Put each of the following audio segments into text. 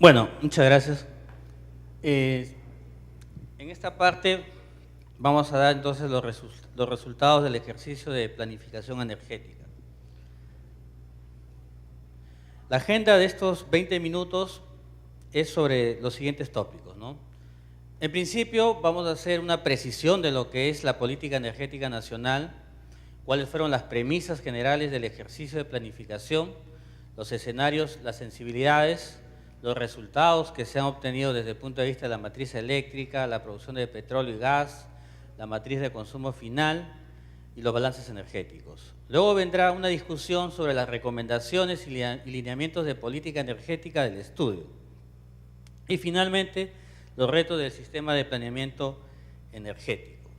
Bueno, muchas gracias. En esta parte vamos a dar entonces los resultados del ejercicio de planificación energética. La agenda de estos 20 minutos es sobre los siguientes tópicos, ¿no? En principio vamos a hacer una precisión de lo que es la política energética nacional, cuáles fueron las premisas generales del ejercicio de planificación, los escenarios, las sensibilidades, los resultados que se han obtenido desde el punto de vista de la matriz eléctrica, la producción de petróleo y gas, la matriz de consumo final y los balances energéticos. Luego vendrá una discusión sobre las recomendaciones y lineamientos de política energética del estudio. Y finalmente, los retos del sistema de planeamiento energético.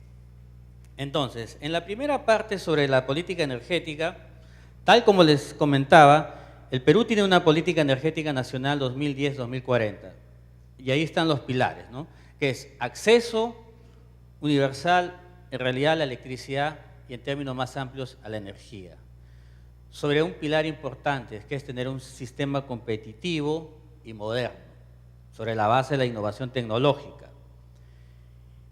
Entonces, en la primera parte sobre la política energética, tal como les comentaba, el Perú tiene una política energética nacional 2010-2040 y ahí están los pilares, ¿no? Que es acceso universal, en realidad, a la electricidad y en términos más amplios a la energía. Sobre un pilar importante, que es tener un sistema competitivo y moderno, sobre la base de la innovación tecnológica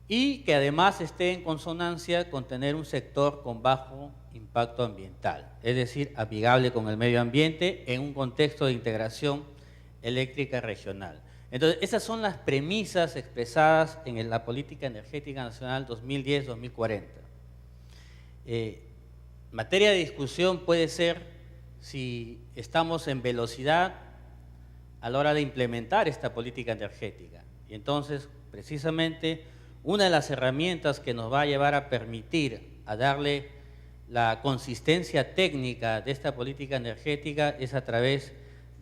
y que además esté en consonancia con tener un sector con bajo impacto ambiental, es decir, amigable con el medio ambiente en un contexto de integración eléctrica regional. Entonces, esas son las premisas expresadas en la Política Energética Nacional 2010-2040. Materia de discusión puede ser si estamos en velocidad a la hora de implementar esta política energética. Y entonces, precisamente, una de las herramientas que nos va a llevar a permitir, a darle la consistencia técnica de esta política energética es a través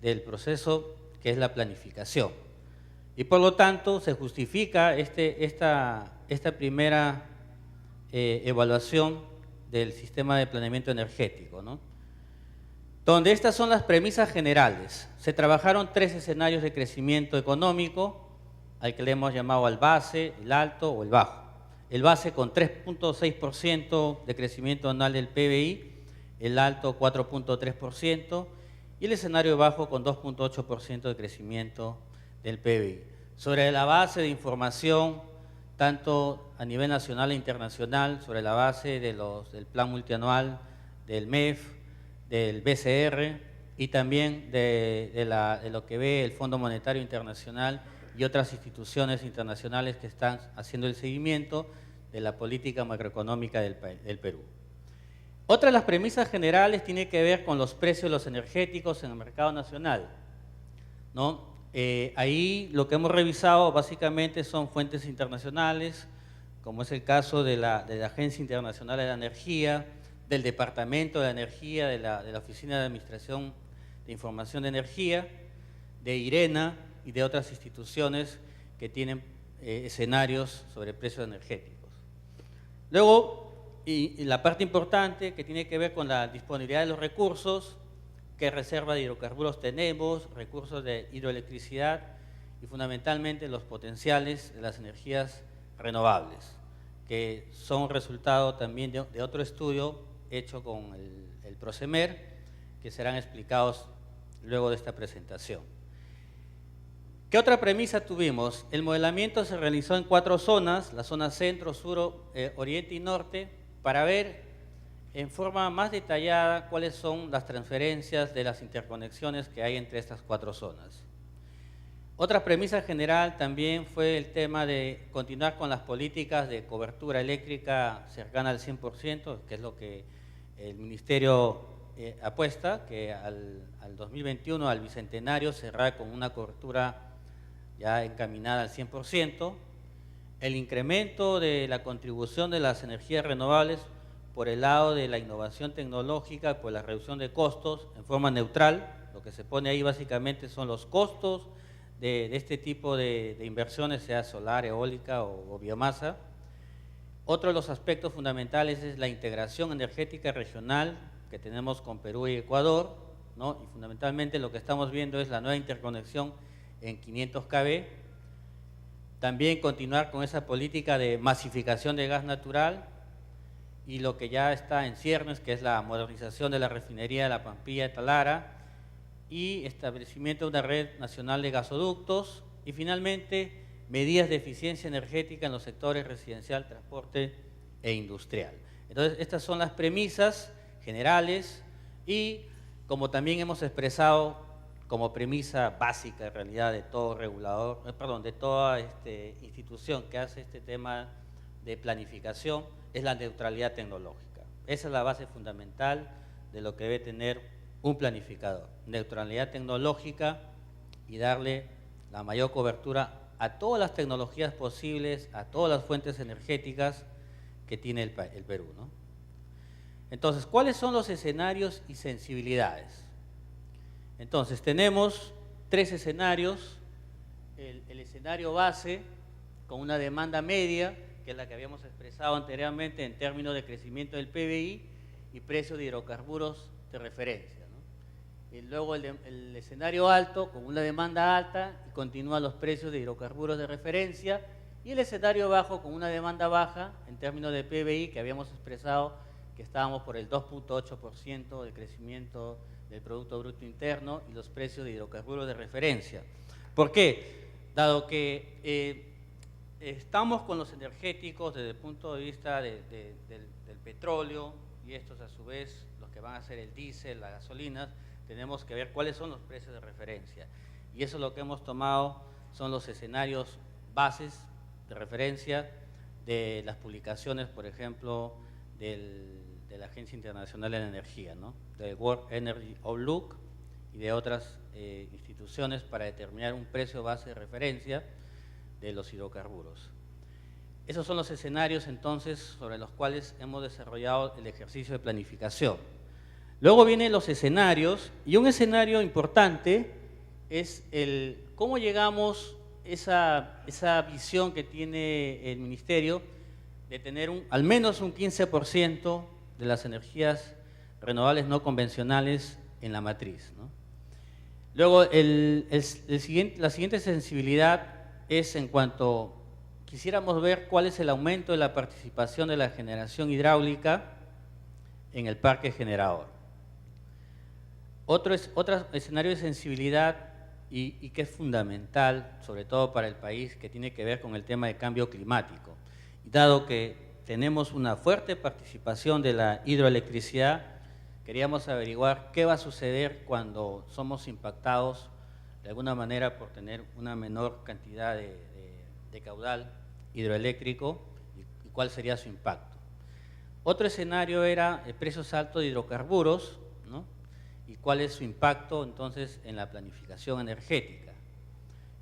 del proceso que es la planificación. Y por lo tanto, se justifica esta primera evaluación del sistema de planeamiento energético, ¿no? Donde estas son las premisas generales. Se trabajaron 3 escenarios de crecimiento económico, al que le hemos llamado al base, el alto o el bajo. El base con 3.6% de crecimiento anual del PBI, el alto 4.3% y el escenario bajo con 2.8% de crecimiento del PBI. Sobre la base de información, tanto a nivel nacional e internacional, sobre la base del plan multianual, del MEF, del BCR y también de lo que ve el Fondo Monetario Internacional y otras instituciones internacionales que están haciendo el seguimiento de la política macroeconómica del Perú. Otra de las premisas generales tiene que ver con los precios de los energéticos en el mercado nacional, ¿no? Ahí lo que hemos revisado básicamente son fuentes internacionales, como es el caso de la Agencia Internacional de la Energía, del Departamento de Energía, de la Oficina de Administración de Información de Energía, de IRENA y de otras instituciones que tienen escenarios sobre precios energéticos. Luego, y la parte importante que tiene que ver con la disponibilidad de los recursos, qué reserva de hidrocarburos tenemos, recursos de hidroelectricidad y fundamentalmente los potenciales de las energías renovables, que son resultado también de otro estudio hecho con el Procemer, que serán explicados luego de esta presentación. ¿Qué otra premisa tuvimos? El modelamiento se realizó en 4 zonas, la zona centro, sur, oriente y norte, para ver en forma más detallada cuáles son las transferencias de las interconexiones que hay entre estas 4 zonas. Otra premisa general también fue el tema de continuar con las políticas de cobertura eléctrica cercana al 100%, que es lo que el Ministerio apuesta, que al 2021, al Bicentenario, cerrar con una cobertura ya encaminada al 100%, el incremento de la contribución de las energías renovables por el lado de la innovación tecnológica, por la reducción de costos en forma neutral. Lo que se pone ahí básicamente son los costos de este tipo de inversiones, sea solar, eólica o biomasa. Otro de los aspectos fundamentales es la integración energética regional que tenemos con Perú y Ecuador, ¿no? Y fundamentalmente lo que estamos viendo es la nueva interconexión en 500 kV. También continuar con esa política de masificación de gas natural y lo que ya está en ciernes, que es la modernización de la refinería de La Pampilla de Talara, y establecimiento de una red nacional de gasoductos y finalmente medidas de eficiencia energética en los sectores residencial, transporte e industrial. Entonces, estas son las premisas generales y como también hemos expresado como premisa básica en realidad de todo regulador, de toda institución que hace este tema de planificación, es la neutralidad tecnológica. Esa es la base fundamental de lo que debe tener un planificador, neutralidad tecnológica y darle la mayor cobertura a todas las tecnologías posibles, a todas las fuentes energéticas que tiene el Perú, ¿no? Entonces, ¿cuáles son los escenarios y sensibilidades? Entonces, tenemos tres escenarios. El escenario base, con una demanda media, que es la que habíamos expresado anteriormente en términos de crecimiento del PBI y precio de hidrocarburos de referencia, ¿no? Y luego el escenario alto, con una demanda alta y continúan los precios de hidrocarburos de referencia, y el escenario bajo, con una demanda baja en términos de PBI, que habíamos expresado que estábamos por el 2.8% de crecimiento del Producto Bruto Interno y los precios de hidrocarburos de referencia. ¿Por qué? Dado que estamos con los energéticos desde el punto de vista del petróleo, y estos a su vez los que van a ser el diésel, las gasolinas, tenemos que ver cuáles son los precios de referencia. Y eso lo que hemos tomado son los escenarios bases de referencia de las publicaciones, por ejemplo, de la Agencia Internacional de la Energía, ¿no? Del World Energy Outlook y de otras instituciones para determinar un precio base de referencia de los hidrocarburos. Esos son los escenarios entonces sobre los cuales hemos desarrollado el ejercicio de planificación. Luego vienen los escenarios, y un escenario importante es el cómo llegamos a esa visión que tiene el Ministerio de tener al menos un 15% de las energías renovables no convencionales en la matriz, ¿no? Luego, la siguiente sensibilidad es en cuanto quisiéramos ver cuál es el aumento de la participación de la generación hidráulica en el parque generador. Otro escenario de sensibilidad y que es fundamental, sobre todo para el país, que tiene que ver con el tema de cambio climático. Dado que tenemos una fuerte participación de la hidroelectricidad, queríamos averiguar qué va a suceder cuando somos impactados de alguna manera por tener una menor cantidad de caudal hidroeléctrico y cuál sería su impacto. Otro escenario era precios altos de hidrocarburos, ¿no? Y cuál es su impacto entonces en la planificación energética,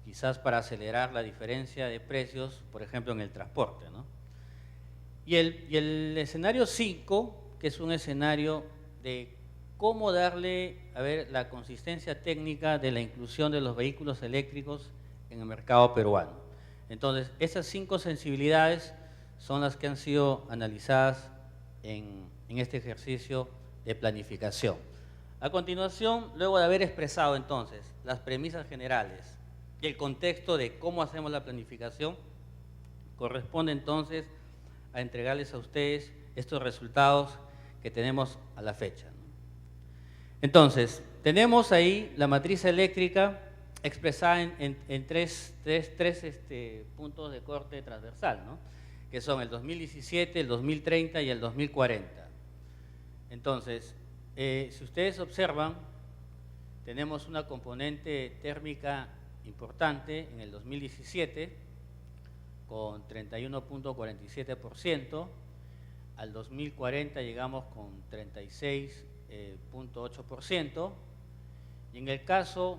quizás para acelerar la diferencia de precios, por ejemplo, en el transporte, ¿no? Y el escenario 5, que es un escenario de cómo darle, la consistencia técnica de la inclusión de los vehículos eléctricos en el mercado peruano. Entonces, esas 5 sensibilidades son las que han sido analizadas en este ejercicio de planificación. A continuación, luego de haber expresado entonces las premisas generales y el contexto de cómo hacemos la planificación, corresponde entonces a entregarles a ustedes estos resultados que tenemos a la fecha, ¿no? Entonces, tenemos ahí la matriz eléctrica expresada en tres puntos de corte transversal, ¿no? Que son el 2017, el 2030 y el 2040. Entonces, si ustedes observan, tenemos una componente térmica importante en el 2017 con 31.47%, al 2040 llegamos con 36.8%, y en el caso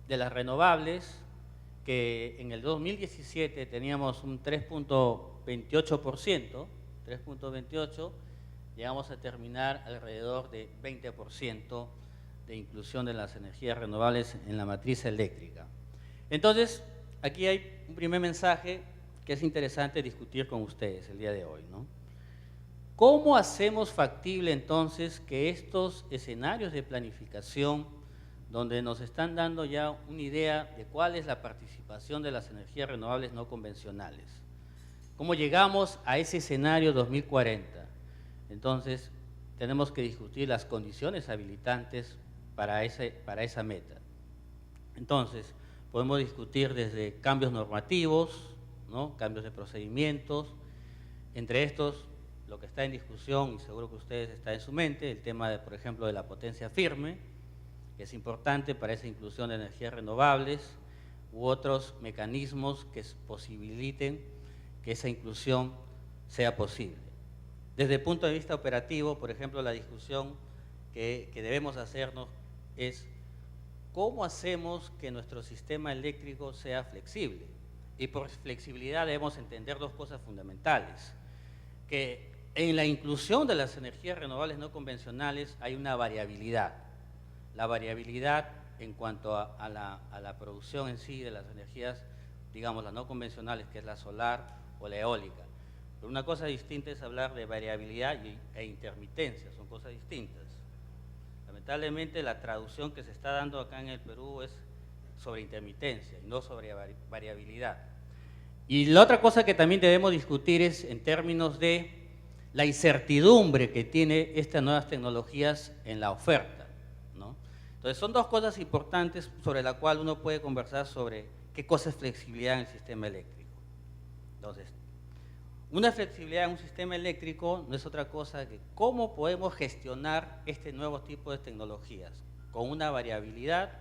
de las renovables, que en el 2017 teníamos un 3.28%, llegamos a terminar alrededor de 20% de inclusión de las energías renovables en la matriz eléctrica. Entonces, aquí hay un primer mensaje que es interesante discutir con ustedes el día de hoy, ¿no? ¿Cómo hacemos factible entonces que estos escenarios de planificación, donde nos están dando ya una idea de cuál es la participación de las energías renovables no convencionales, cómo llegamos a ese escenario 2040? Entonces, tenemos que discutir las condiciones habilitantes para esa meta. Entonces, podemos discutir desde cambios normativos, ¿no? Cambios de procedimientos, entre estos, lo que está en discusión, y seguro que ustedes está en su mente, el tema, por ejemplo, de la potencia firme, que es importante para esa inclusión de energías renovables, u otros mecanismos que posibiliten que esa inclusión sea posible. Desde el punto de vista operativo, por ejemplo, la discusión que debemos hacernos es cómo hacemos que nuestro sistema eléctrico sea flexible. Y por flexibilidad debemos entender dos cosas fundamentales, que en la inclusión de las energías renovables no convencionales hay una variabilidad. La variabilidad en cuanto a la producción en sí de las energías, digamos, las no convencionales, que es la solar o la eólica. Pero una cosa distinta es hablar de variabilidad e intermitencia, son cosas distintas. Lamentablemente la traducción que se está dando acá en el Perú es sobre intermitencia y no sobre variabilidad. Y la otra cosa que también debemos discutir es en términos de la incertidumbre que tiene estas nuevas tecnologías en la oferta, ¿no? Entonces son dos cosas importantes sobre las cuales uno puede conversar sobre qué cosa es flexibilidad en el sistema eléctrico. Entonces, una flexibilidad en un sistema eléctrico no es otra cosa que cómo podemos gestionar este nuevo tipo de tecnologías, con una variabilidad,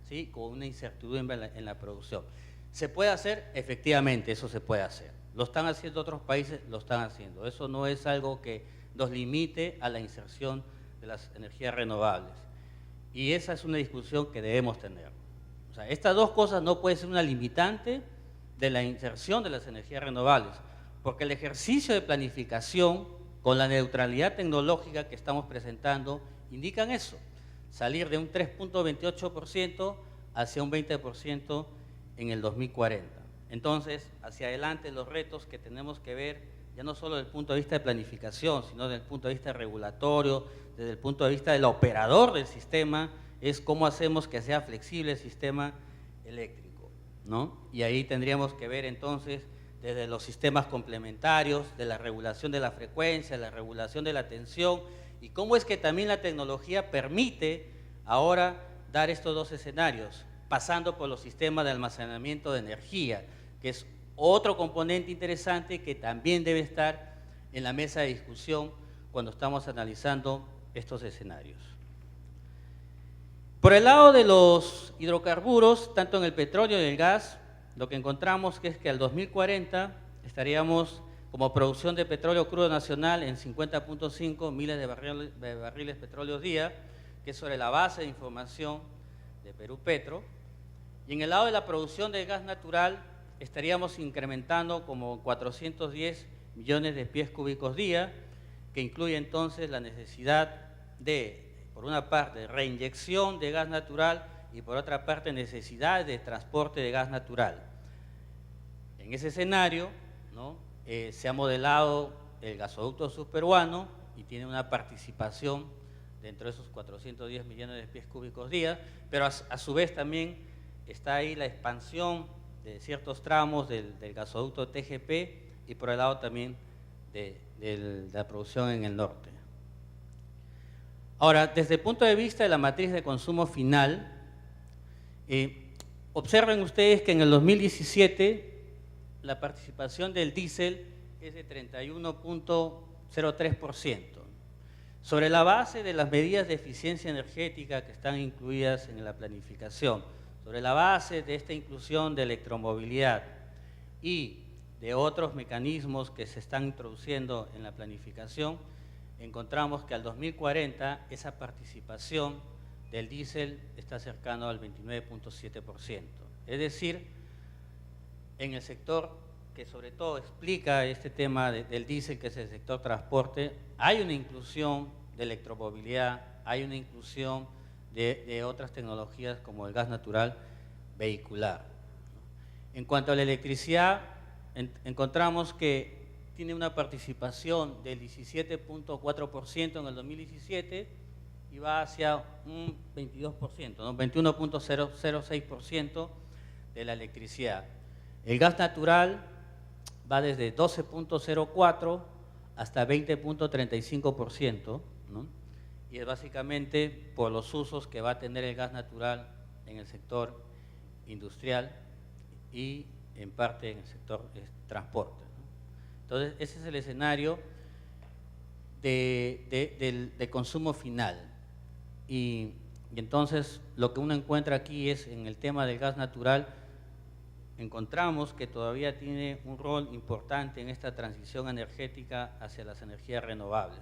¿sí? Con una incertidumbre en la producción. ¿Se puede hacer? Efectivamente, eso se puede hacer. Lo están haciendo otros países, lo están haciendo. Eso no es algo que nos limite a la inserción de las energías renovables. Y esa es una discusión que debemos tener. O sea, estas dos cosas no pueden ser una limitante de la inserción de las energías renovables, porque el ejercicio de planificación con la neutralidad tecnológica que estamos presentando indican eso, salir de un 3.28% hacia un 20% en el 2040. Entonces, hacia adelante los retos que tenemos que ver, ya no solo desde el punto de vista de planificación, sino desde el punto de vista regulatorio, desde el punto de vista del operador del sistema, es cómo hacemos que sea flexible el sistema eléctrico, ¿no? Y ahí tendríamos que ver entonces desde los sistemas complementarios, de la regulación de la frecuencia, la regulación de la tensión, y cómo es que también la tecnología permite ahora dar estos dos escenarios, pasando por los sistemas de almacenamiento de energía, que es otro componente interesante que también debe estar en la mesa de discusión cuando estamos analizando estos escenarios. Por el lado de los hidrocarburos, tanto en el petróleo y el gas, lo que encontramos es que al 2040 estaríamos como producción de petróleo crudo nacional en 50.5 miles de barriles petróleo día, que es sobre la base de información de Perú Petro. Y en el lado de la producción de gas natural estaríamos incrementando como 410 millones de pies cúbicos día, que incluye entonces la necesidad de, por una parte, reinyección de gas natural y por otra parte, necesidad de transporte de gas natural. En ese escenario, ¿no? Se ha modelado el gasoducto subperuano y tiene una participación dentro de esos 410 millones de pies cúbicos día, pero a su vez también está ahí la expansión de ciertos tramos del gasoducto TGP y por el lado también de la producción en el norte. Ahora, desde el punto de vista de la matriz de consumo final, observen ustedes que en el 2017 la participación del diésel es de 31.03%. Sobre la base de las medidas de eficiencia energética que están incluidas en la planificación, sobre la base de esta inclusión de electromovilidad y de otros mecanismos que se están introduciendo en la planificación, encontramos que al 2040 esa participación del diésel está cercano al 29.7%. Es decir, en el sector que sobre todo explica este tema del diésel, que es el sector transporte, hay una inclusión de electromovilidad, hay una inclusión de otras tecnologías como el gas natural vehicular. En cuanto a la electricidad, encontramos que tiene una participación del 17.4% en el 2017 y va hacia un 22%, ¿no? 21.006% de la electricidad. El gas natural va desde 12.04 hasta 20.35%, ¿no? y es básicamente por los usos que va a tener el gas natural en el sector industrial y en parte en el sector transporte, ¿no? Entonces, ese es el escenario de consumo final. Y entonces, lo que uno encuentra aquí es, en el tema del gas natural, encontramos que todavía tiene un rol importante en esta transición energética hacia las energías renovables,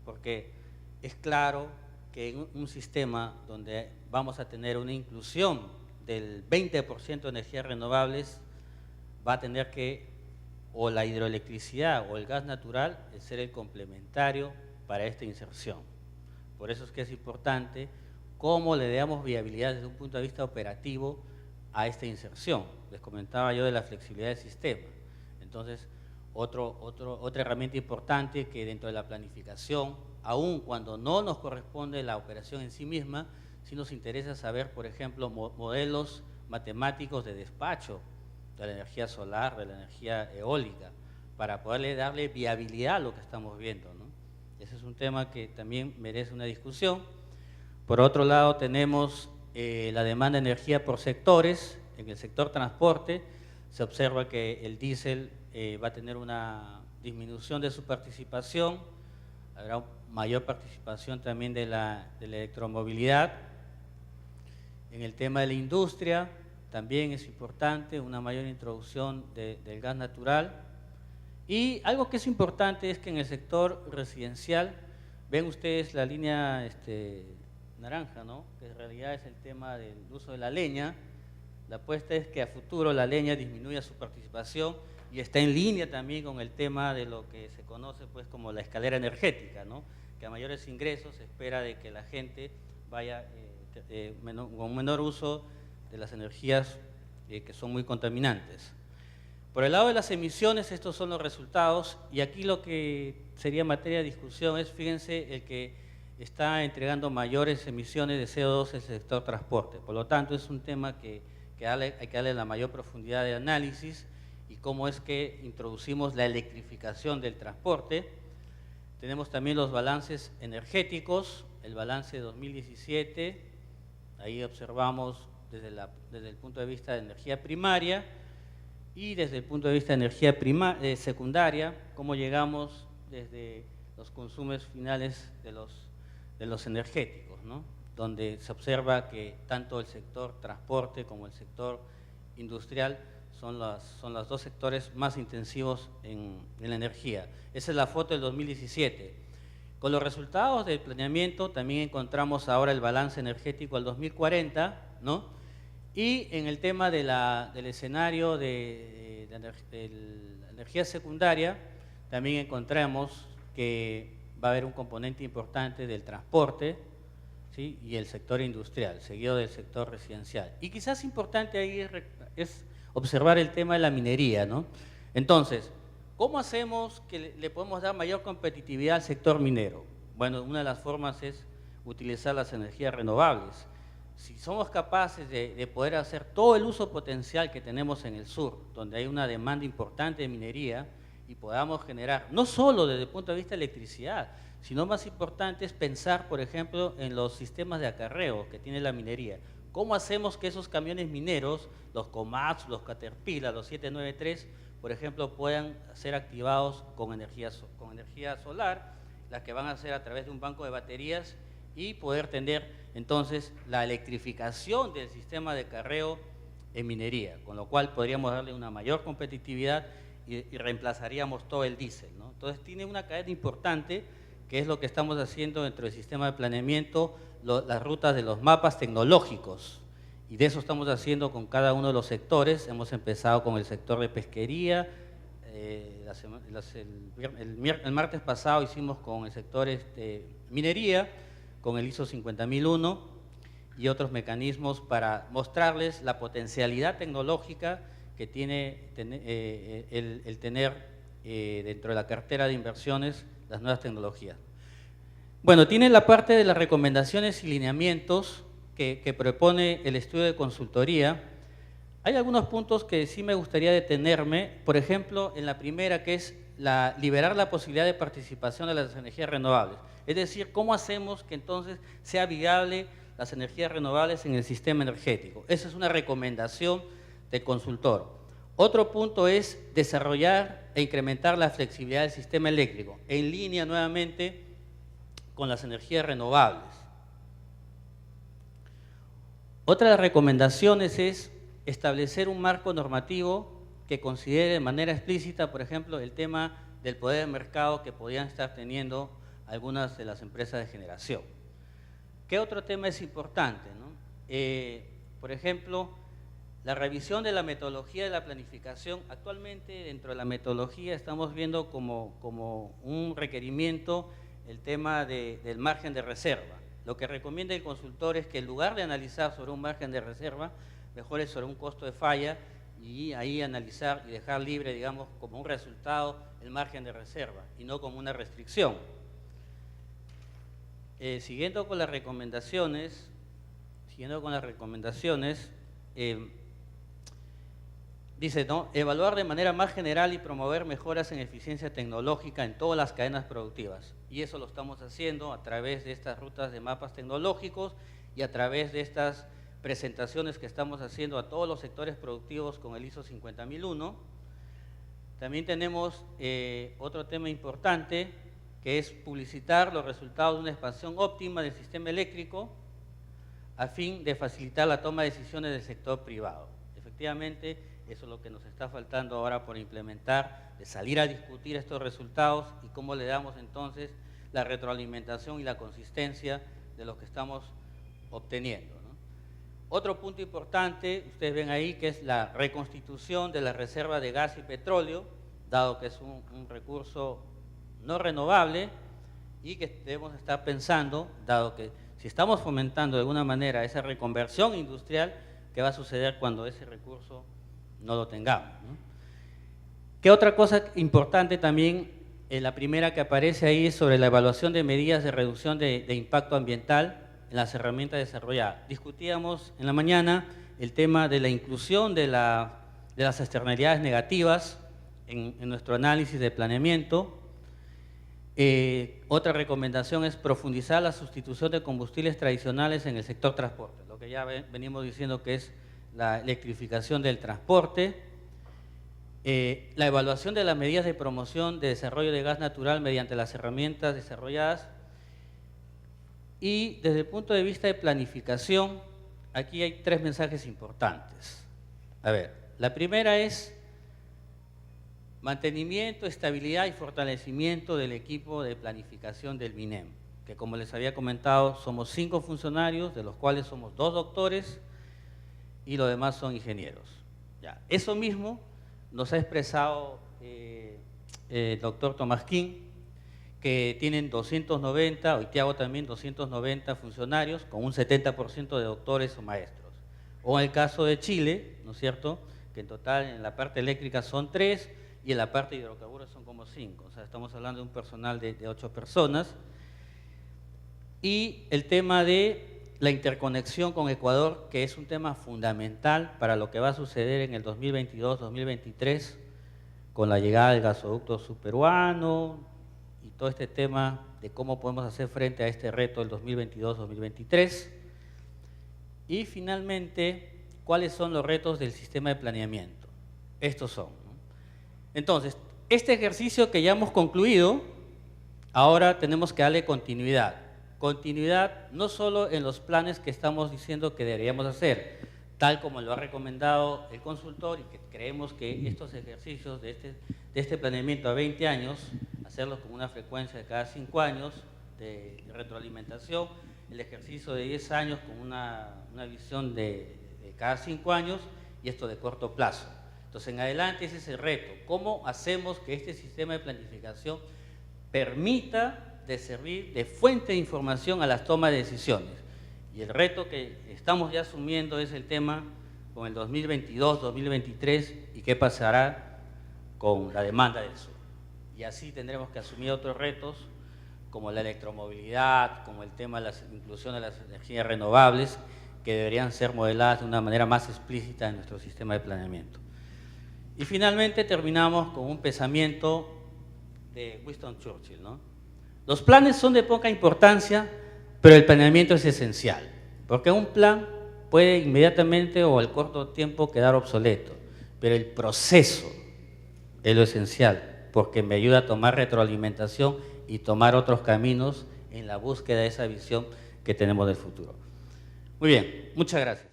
porque es claro que en un sistema donde vamos a tener una inclusión del 20% de energías renovables, va a tener que, o la hidroelectricidad o el gas natural, ser el complementario para esta inserción. Por eso es que es importante cómo le damos viabilidad desde un punto de vista operativo a esta inserción. Les comentaba yo de la flexibilidad del sistema. Entonces, otra herramienta importante que dentro de la planificación, aun cuando no nos corresponde la operación en sí misma, sí nos interesa saber, por ejemplo, modelos matemáticos de despacho de la energía solar, de la energía eólica, para poderle darle viabilidad a lo que estamos viendo, ¿no? Ese es un tema que también merece una discusión. Por otro lado, tenemos la demanda de energía por sectores. En el sector transporte se observa que el diésel va a tener una disminución de su participación, habrá mayor participación también de la electromovilidad. En el tema de la industria también es importante una mayor introducción del gas natural. Y algo que es importante es que en el sector residencial, ven ustedes la línea naranja, ¿no? Que en realidad es el tema del uso de la leña. La apuesta es que a futuro la leña disminuya su participación y está en línea también con el tema de lo que se conoce pues como la escalera energética, ¿no? Que a mayores ingresos se espera de que la gente vaya con menor uso de las energías que son muy contaminantes. Por el lado de las emisiones, estos son los resultados, y aquí lo que sería materia de discusión es, fíjense, el que está entregando mayores emisiones de CO2 es el sector transporte. Por lo tanto, es un tema que hay que darle la mayor profundidad de análisis y cómo es que introducimos la electrificación del transporte. Tenemos también los balances energéticos, el balance de 2017, ahí observamos desde el punto de vista de energía primaria y desde el punto de vista de energía secundaria, cómo llegamos desde los consumos finales de los energéticos, ¿no? Donde se observa que tanto el sector transporte como el sector industrial son los dos sectores más intensivos en la energía. Esa es la foto del 2017. Con los resultados del planeamiento también encontramos ahora el balance energético al 2040, ¿no? Y en el tema del escenario de la energía secundaria, también encontramos que va a haber un componente importante del transporte, ¿sí? Y el sector industrial, seguido del sector residencial. Y quizás importante ahí es observar el tema de la minería, ¿no? Entonces, ¿cómo hacemos que le podemos dar mayor competitividad al sector minero? Bueno, una de las formas es utilizar las energías renovables. Si somos capaces de poder hacer todo el uso potencial que tenemos en el sur, donde hay una demanda importante de minería, y podamos generar, no solo desde el punto de vista de electricidad, sino más importante es pensar, por ejemplo, en los sistemas de acarreo que tiene la minería. ¿Cómo hacemos que esos camiones mineros, los Komatsu, los Caterpillar, los 793, por ejemplo, puedan ser activados con energía solar, las que van a ser a través de un banco de baterías, y poder tener entonces la electrificación del sistema de acarreo en minería, con lo cual podríamos darle una mayor competitividad y reemplazaríamos todo el diésel, ¿no? Entonces tiene una cadena importante, que es lo que estamos haciendo dentro del sistema de planeamiento, las rutas de los mapas tecnológicos, y de eso estamos haciendo con cada uno de los sectores. Hemos empezado con el sector de pesquería, el martes pasado hicimos con el sector minería, con el ISO 50001 y otros mecanismos para mostrarles la potencialidad tecnológica que tiene el tener dentro de la cartera de inversiones las nuevas tecnologías. Bueno, tiene la parte de las recomendaciones y lineamientos que propone el estudio de consultoría. Hay algunos puntos que sí me gustaría detenerme, por ejemplo, en la primera, que es liberar la posibilidad de participación de las energías renovables. Es decir, ¿cómo hacemos que entonces sea viable las energías renovables en el sistema energético? Esa es una recomendación del consultor. Otro punto es desarrollar e incrementar la flexibilidad del sistema eléctrico, en línea nuevamente con las energías renovables. Otra de las recomendaciones es establecer un marco normativo que considere de manera explícita, por ejemplo, el tema del poder de mercado que podían estar teniendo algunas de las empresas de generación. ¿Qué otro tema es importante, ¿no? Por ejemplo, la revisión de la metodología de la planificación. Actualmente, dentro de la metodología, estamos viendo como un requerimiento el tema del margen de reserva. Lo que recomienda el consultor es que en lugar de analizar sobre un margen de reserva, mejor es sobre un costo de falla y ahí analizar y dejar libre, digamos, como un resultado el margen de reserva y no como una restricción. Siguiendo con las recomendaciones, dice, ¿no?, evaluar de manera más general y promover mejoras en eficiencia tecnológica en todas las cadenas productivas. Y eso lo estamos haciendo a través de estas rutas de mapas tecnológicos y a través de estas presentaciones que estamos haciendo a todos los sectores productivos con el ISO 50001. También tenemos otro tema importante, que es publicitar los resultados de una expansión óptima del sistema eléctrico a fin de facilitar la toma de decisiones del sector privado. Efectivamente, eso es lo que nos está faltando ahora por implementar, de salir a discutir estos resultados y cómo le damos entonces la retroalimentación y la consistencia de lo que estamos obteniendo, ¿no? Otro punto importante, ustedes ven ahí, que es la reconstitución de la reserva de gas y petróleo, dado que es un recurso no renovable y que debemos estar pensando, dado que si estamos fomentando de alguna manera esa reconversión industrial, ¿qué va a suceder cuando ese recurso no lo tengamos, ¿no? ¿Qué otra cosa importante también? La primera que aparece ahí es sobre la evaluación de medidas de reducción de impacto ambiental en las herramientas desarrolladas. Discutíamos en la mañana el tema de la inclusión de las externalidades negativas en nuestro análisis de planeamiento. Otra recomendación es profundizar la sustitución de combustibles tradicionales en el sector transporte, lo que ya venimos diciendo que es la electrificación del transporte, la evaluación de las medidas de promoción de desarrollo de gas natural mediante las herramientas desarrolladas y desde el punto de vista de planificación, aquí hay tres mensajes importantes. A ver, la primera es mantenimiento, estabilidad y fortalecimiento del equipo de planificación del MINEM, que como les había comentado, somos 5 funcionarios, de los cuales somos 2 doctores y los demás son ingenieros. Ya. Eso mismo nos ha expresado el doctor Tomás King, que tienen 290, hoy te hago también 290 funcionarios, con un 70% de doctores o maestros. O en el caso de Chile, ¿no es cierto?, que en total en la parte eléctrica son 3, y en la parte de hidrocarburos son como 5, o sea, estamos hablando de un personal de 8 personas. Y el tema de la interconexión con Ecuador, que es un tema fundamental para lo que va a suceder en el 2022-2023, con la llegada del gasoducto subperuano y todo este tema de cómo podemos hacer frente a este reto del 2022-2023. Y finalmente, ¿cuáles son los retos del sistema de planeamiento? Estos son, ¿no? Entonces, este ejercicio que ya hemos concluido, ahora tenemos que darle continuidad. Continuidad no solo en los planes que estamos diciendo que deberíamos hacer, tal como lo ha recomendado el consultor, y que creemos que estos ejercicios de este planeamiento a 20 años, hacerlos con una frecuencia de cada 5 años de retroalimentación, el ejercicio de 10 años con una visión de cada 5 años y esto de corto plazo. Entonces, en adelante ese es el reto. ¿Cómo hacemos que este sistema de planificación permita de servir de fuente de información a las tomas de decisiones? Y el reto que estamos ya asumiendo es el tema con el 2022-2023 y qué pasará con la demanda del sur. Y así tendremos que asumir otros retos como la electromovilidad, como el tema de la inclusión de las energías renovables, que deberían ser modeladas de una manera más explícita en nuestro sistema de planeamiento. Y finalmente terminamos con un pensamiento de Winston Churchill, ¿no? Los planes son de poca importancia, pero el planeamiento es esencial, porque un plan puede inmediatamente o al corto tiempo quedar obsoleto, pero el proceso es lo esencial, porque me ayuda a tomar retroalimentación y tomar otros caminos en la búsqueda de esa visión que tenemos del futuro. Muy bien, muchas gracias.